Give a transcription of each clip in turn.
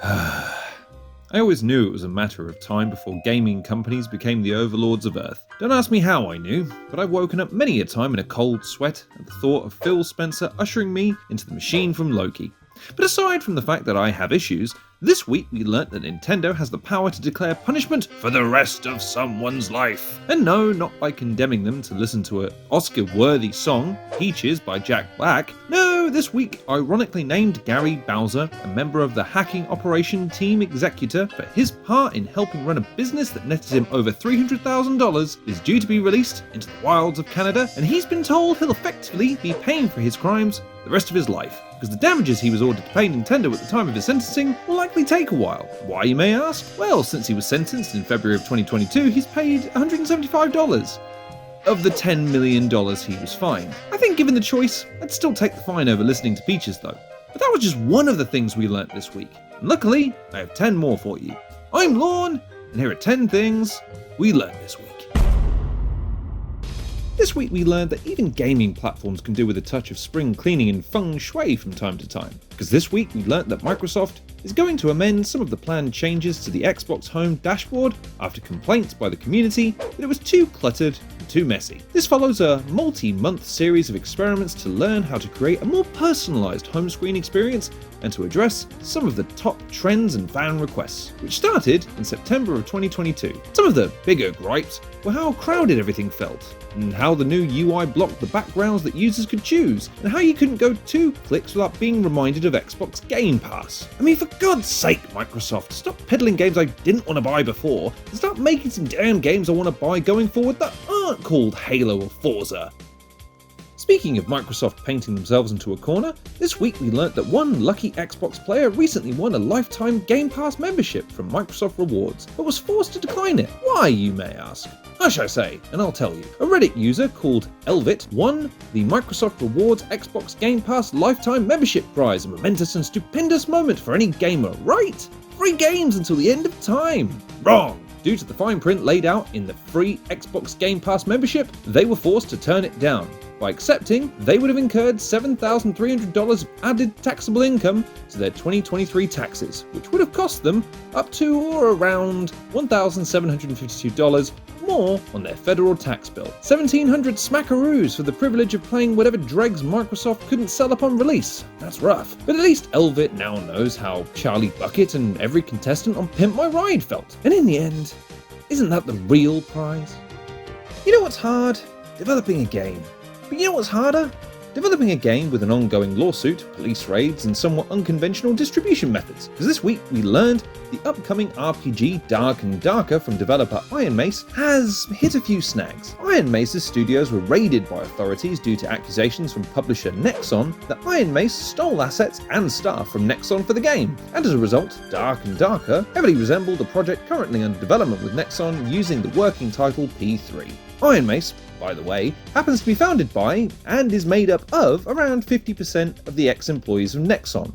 I always knew it was a matter of time before gaming companies became the overlords of Earth. Don't ask me how I knew, but I've woken up many a time in a cold sweat at the thought of Phil Spencer ushering me into the machine from Loki. But aside from the fact that I have issues, this week we learnt that Nintendo has the power to declare punishment for the rest of someone's life. And no, not by condemning them to listen to an Oscar-worthy song, Peaches by Jack Black. No, this week ironically named Gary Bowser, a member of the hacking operation team executor, for his part in helping run a business that netted him over $300,000, is due to be released into the wilds of Canada, and he's been told he'll effectively be paying for his crimes the rest of his life, because the damages he was ordered to pay Nintendo at the time of his sentencing will likely take a while. Why, you may ask? Well, since he was sentenced in February of 2022, he's paid $175. Of the $10 million he was fined. I think given the choice, I'd still take the fine over listening to Peaches though. But that was just one of the things we learnt this week. And luckily, I have 10 more for you. I'm Lorne, and here are 10 things we learnt this week. This week we learned that even gaming platforms can do with a touch of spring cleaning and feng shui from time to time. Because this week we learnt that Microsoft is going to amend some of the planned changes to the Xbox Home dashboard after complaints by the community that it was too cluttered and too messy. This follows a multi-month series of experiments to learn how to create a more personalised home screen experience and to address some of the top trends and fan requests, which started in September of 2022. Some of the bigger gripes were how crowded everything felt, and how the new UI blocked the backgrounds that users could choose, and how you couldn't go 2 clicks without being reminded of Xbox Game Pass. I mean, for God's sake, Microsoft, stop peddling games I didn't want to buy before, and start making some damn games I want to buy going forward that aren't called Halo or Forza. Speaking of Microsoft painting themselves into a corner, this week we learnt that one lucky Xbox player recently won a lifetime Game Pass membership from Microsoft Rewards, but was forced to decline it. Why, you may ask? Hush, I say, and I'll tell you. A Reddit user called Elvit won the Microsoft Rewards Xbox Game Pass lifetime membership prize, a momentous and stupendous moment for any gamer, right? Free games until the end of time. Wrong. Due to the fine print laid out in the free Xbox Game Pass membership, they were forced to turn it down. By accepting, they would have incurred $7,300 of added taxable income to their 2023 taxes, which would have cost them up to or around $1,752 more on their federal tax bill. 1,700 smackaroos for the privilege of playing whatever dregs Microsoft couldn't sell upon release. That's rough. But at least Elvit now knows how Charlie Bucket and every contestant on Pimp My Ride felt. And in the end, isn't that the real prize? You know what's hard? Developing a game. But you know what's harder? Developing a game with an ongoing lawsuit, police raids, and somewhat unconventional distribution methods. Because this week we learned the upcoming RPG Dark and Darker from developer Iron Mace has hit a few snags. Iron Mace's studios were raided by authorities due to accusations from publisher Nexon that Iron Mace stole assets and staff from Nexon for the game. And as a result, Dark and Darker heavily resembled a project currently under development with Nexon using the working title P3. Iron Mace, by the way, happens to be founded by and is made up of around 50% of the ex-employees of Nexon.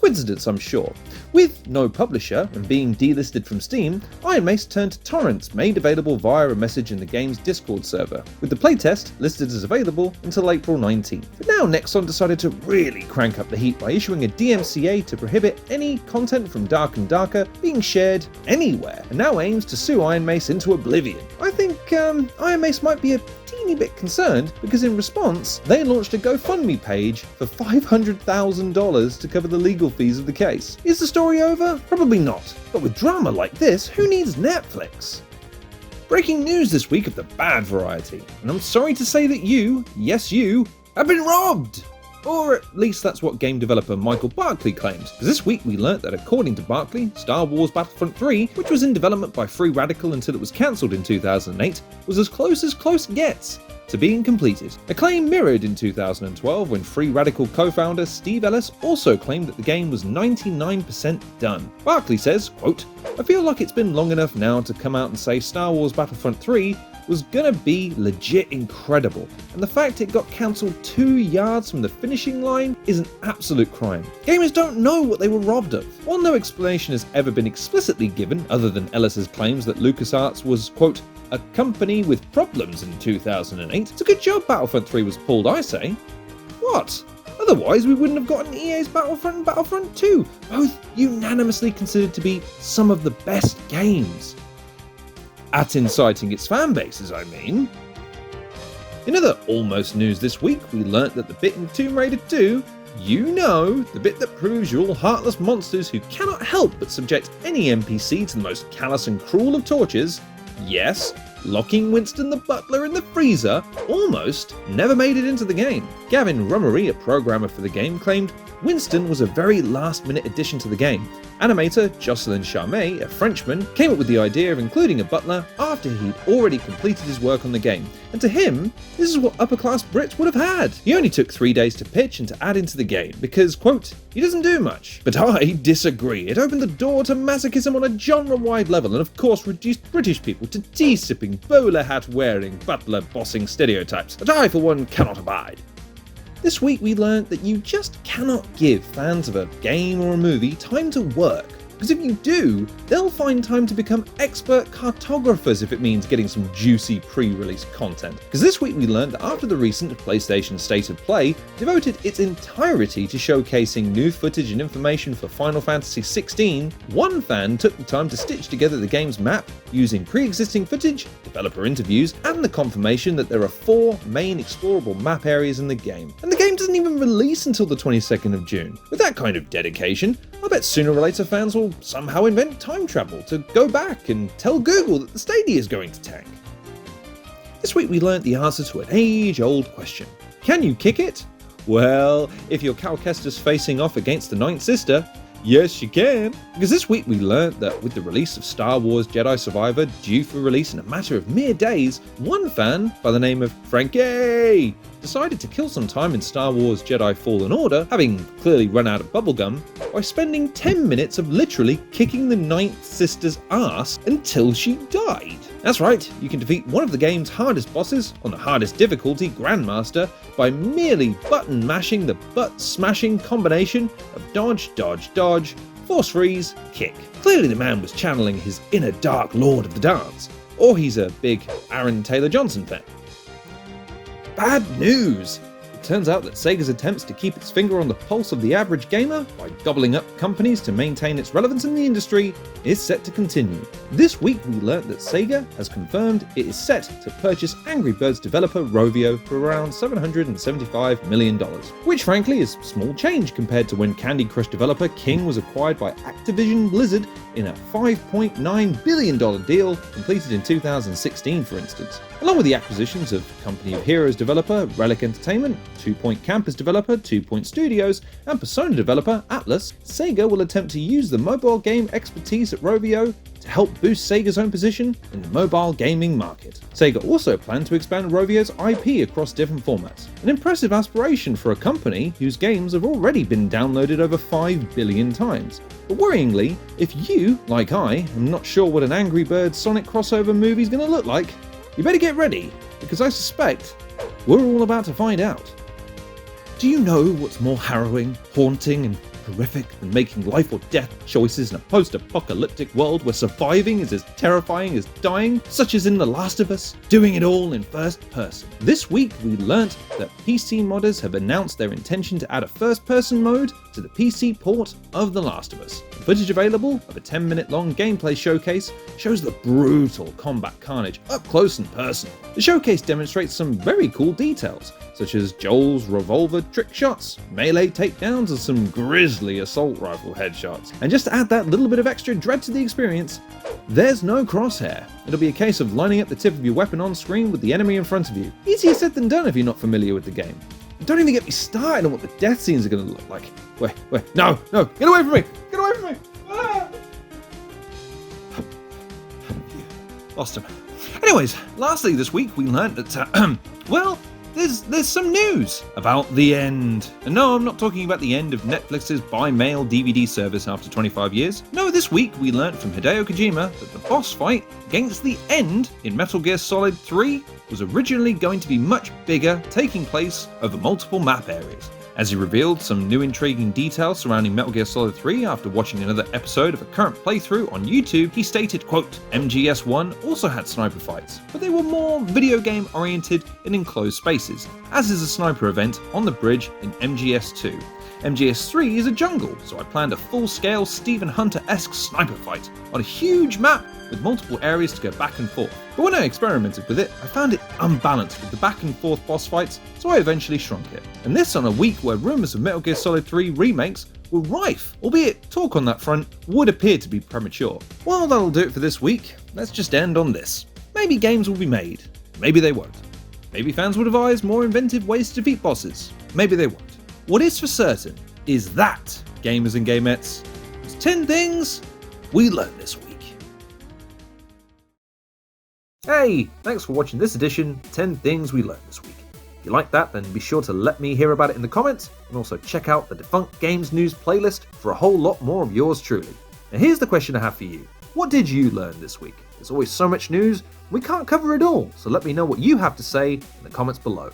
Coincidence, I'm sure. With no publisher and being delisted from Steam, Iron Mace turned to torrents made available via a message in the game's Discord server, with the playtest listed as available until April 19th. But now Nexon decided to really crank up the heat by issuing a DMCA to prohibit any content from Dark and Darker being shared anywhere, and now aims to sue Iron Mace into oblivion. I think Iron Mace might be a teeny bit concerned because in response, they launched a GoFundMe page for $500,000 to cover the legal fees of the case. Is the story over? Probably not. But with drama like this, who needs Netflix? Breaking news this week of the bad variety, and I'm sorry to say that you, yes you, have been robbed! Or at least that's what game developer Michael Barkley claims. Because this week we learnt that according to Barkley, Star Wars Battlefront 3, which was in development by Free Radical until it was cancelled in 2008, was as close gets to being completed. A claim mirrored in 2012 when Free Radical co-founder Steve Ellis also claimed that the game was 99% done. Barkley says, quote, "I feel like it's been long enough now to come out and say Star Wars Battlefront 3 was gonna be legit incredible, and the fact it got cancelled 2 yards from the finishing line is an absolute crime. Gamers don't know what they were robbed of." While no explanation has ever been explicitly given other than Ellis's claims that LucasArts was, quote, "a company with problems in 2008, it's a good job Battlefront 3 was pulled, I say." What? Otherwise, we wouldn't have gotten EA's Battlefront and Battlefront 2, both unanimously considered to be some of the best games. At inciting its fan bases, I mean. In other almost news this week, we learnt that the bit in Tomb Raider 2, the bit that proves you're all heartless monsters who cannot help but subject any NPC to the most callous and cruel of tortures, yes, locking Winston the Butler in the freezer, almost never made it into the game. Gavin Rummery, a programmer for the game, claimed Winston was a very last-minute addition to the game. Animator Jocelyn Charmé, a Frenchman, came up with the idea of including a butler after he'd already completed his work on the game, and to him, this is what upper-class Brits would have had. He only took 3 days to pitch and to add into the game, because, quote, he doesn't do much. But I disagree. It opened the door to masochism on a genre-wide level, and of course reduced British people to tea-sipping, bowler hat-wearing, butler-bossing stereotypes that I, for one, cannot abide. This week we learned that you just cannot give fans of a game or a movie time to work, because if you do, they'll find time to become expert cartographers if it means getting some juicy pre-release content. Because this week we learned that after the recent PlayStation State of Play devoted its entirety to showcasing new footage and information for Final Fantasy XVI, one fan took the time to stitch together the game's map using pre-existing footage, developer interviews, and the confirmation that there are 4 main explorable map areas in the game. And the game doesn't even release until the 22nd of June. With that kind of dedication, I bet sooner or later fans will somehow invent time travel to go back and tell Google that the Stadia is going to tank. This week we learnt the answer to an age-old question. Can you kick it? Well, if your Cal Kestis facing off against the Ninth Sister, yes you can. Because this week we learnt that with the release of Star Wars Jedi Survivor due for release in a matter of mere days, one fan by the name of Frankie decided to kill some time in Star Wars Jedi Fallen Order, having clearly run out of bubblegum, by spending 10 minutes of literally kicking the Ninth Sister's ass until she died. That's right, you can defeat one of the game's hardest bosses on the hardest difficulty, Grandmaster, by merely button mashing the butt-smashing combination of dodge, dodge, dodge, force freeze, kick. Clearly the man was channeling his inner Dark Lord of the dance, or he's a big Aaron Taylor Johnson fan. Bad news! It turns out that Sega's attempts to keep its finger on the pulse of the average gamer by gobbling up companies to maintain its relevance in the industry is set to continue. This week we learnt that Sega has confirmed it is set to purchase Angry Birds developer Rovio for around $775 million, which frankly is small change compared to when Candy Crush developer King was acquired by Activision Blizzard in a $5.9 billion deal completed in 2016, for instance. Along with the acquisitions of Company of Heroes developer Relic Entertainment, 2 Point Campus developer 2 Point Studios, and Persona developer Atlas, Sega will attempt to use the mobile game expertise at Rovio to help boost Sega's own position in the mobile gaming market. Sega also planned to expand Rovio's IP across different formats, an impressive aspiration for a company whose games have already been downloaded over 5 billion times. But worryingly, if you, like I, am not sure what an Angry Birds Sonic crossover movie is going to look like, you better get ready, because I suspect we're all about to find out. Do you know what's more harrowing, haunting, and horrific than making life or death choices in a post-apocalyptic world where surviving is as terrifying as dying, such as in The Last of Us, doing it all in first person? This week we learnt that PC modders have announced their intention to add a first-person mode to the PC port of The Last of Us. The footage available of a 10-minute long gameplay showcase shows the brutal combat carnage up close and personal. The showcase demonstrates some very cool details, such as Joel's revolver trick shots, melee takedowns, and some grisly assault rifle headshots. And just to add that little bit of extra dread to the experience, there's no crosshair. It'll be a case of lining up the tip of your weapon on screen with the enemy in front of you. Easier said than done if you're not familiar with the game. And don't even get me started on what the death scenes are going to look like. Wait, no, get away from me! Get away from me! Ah! Lost him. Anyways, lastly this week we learned that, there's some news about the end. And no, I'm not talking about the end of Netflix's by-mail DVD service after 25 years. No, this week we learnt from Hideo Kojima that the boss fight against the End in Metal Gear Solid 3 was originally going to be much bigger, taking place over multiple map areas. As he revealed some new intriguing details surrounding Metal Gear Solid 3 after watching another episode of a current playthrough on YouTube, he stated, quote, "MGS1 also had sniper fights, but they were more video game oriented in enclosed spaces, as is a sniper event on the bridge in MGS2. MGS3 is a jungle, so I planned a full-scale Stephen Hunter-esque sniper fight on a huge map with multiple areas to go back and forth. But when I experimented with it, I found it unbalanced with the back and forth boss fights, so I eventually shrunk it. And this on a week where rumours of Metal Gear Solid 3 remakes were rife, albeit talk on that front would appear to be premature. Well, that'll do it for this week. Let's just end on this. Maybe games will be made. Maybe they won't. Maybe fans will devise more inventive ways to defeat bosses. Maybe they won't. What is for certain is that, gamers and gamettes, there's 10 things we learned this week. Hey, thanks for watching this edition, 10 Things We Learned This Week. If you like that, then be sure to let me hear about it in the comments, and also check out the Defunct Games News playlist for a whole lot more of yours truly. Now here's the question I have for you. What did you learn this week? There's always so much news, we can't cover it all, so let me know what you have to say in the comments below.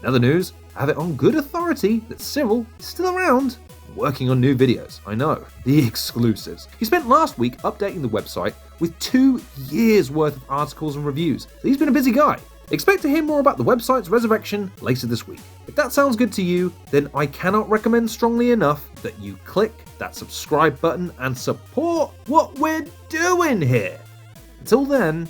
In other news, I have it on good authority that Cyril is still around, working on new videos. I know, the exclusives. He spent last week updating the website with 2 years worth of articles and reviews, so he's been a busy guy. Expect to hear more about the website's resurrection later this week. If that sounds good to you, then I cannot recommend strongly enough that you click that subscribe button and support what we're doing here. Until then,